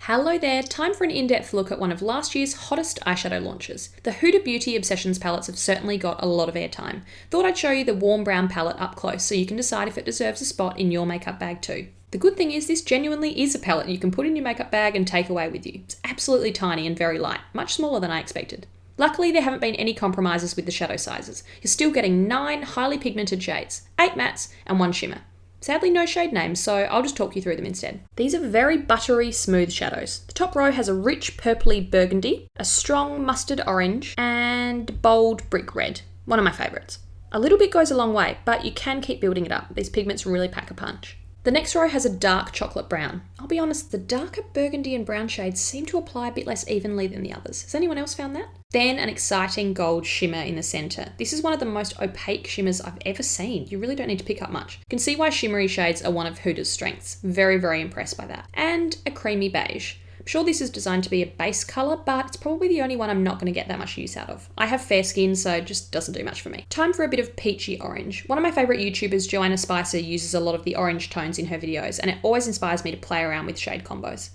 Hello there, time for an in-depth look at one of last year's hottest eyeshadow launches. The Huda Beauty Obsessions palettes have certainly got a lot of airtime. Thought I'd show you the warm brown palette up close so you can decide if it deserves a spot in your makeup bag too. The good thing is this genuinely is a palette you can put in your makeup bag and take away with you. It's absolutely tiny and very light, much smaller than I expected. Luckily, there haven't been any compromises with the shadow sizes. You're still getting 9 highly pigmented shades, 8 mattes and 1 shimmer. Sadly, no shade names, so I'll just talk you through them instead. These are very buttery, smooth shadows. The top row has a rich purpley burgundy, a strong mustard orange, and bold brick red. One of my favourites. A little bit goes a long way, but you can keep building it up. These pigments really pack a punch. The next row has a dark chocolate brown. I'll be honest, the darker burgundy and brown shades seem to apply a bit less evenly than the others. Has anyone else found that? Then an exciting gold shimmer in the centre. This is one of the most opaque shimmers I've ever seen. You really don't need to pick up much. You can see why shimmery shades are one of Huda's strengths. Very, very impressed by that. And a creamy beige. I'm sure this is designed to be a base colour, but it's probably the only one I'm not going to get that much use out of. I have fair skin, so it just doesn't do much for me. Time for a bit of peachy orange. One of my favourite YouTubers, Joanna Spicer, uses a lot of the orange tones in her videos, and it always inspires me to play around with shade combos.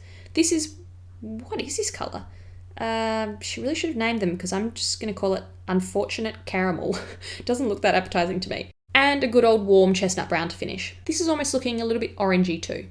What is this colour? She really should have named them because I'm just going to call it Unfortunate Caramel. It doesn't look that appetizing to me. And a good old warm chestnut brown to finish. This is almost looking a little bit orangey too.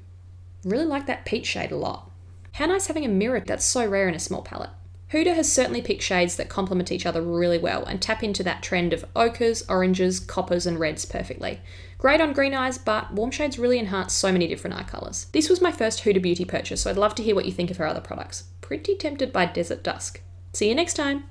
Really like that peach shade a lot. How nice having a mirror that's so rare in a small palette. Huda has certainly picked shades that complement each other really well and tap into that trend of ochres, oranges, coppers and reds perfectly. Great on green eyes, but warm shades really enhance so many different eye colours. This was my first Huda Beauty purchase, so I'd love to hear what you think of her other products. Pretty tempted by Desert Dusk. See you next time!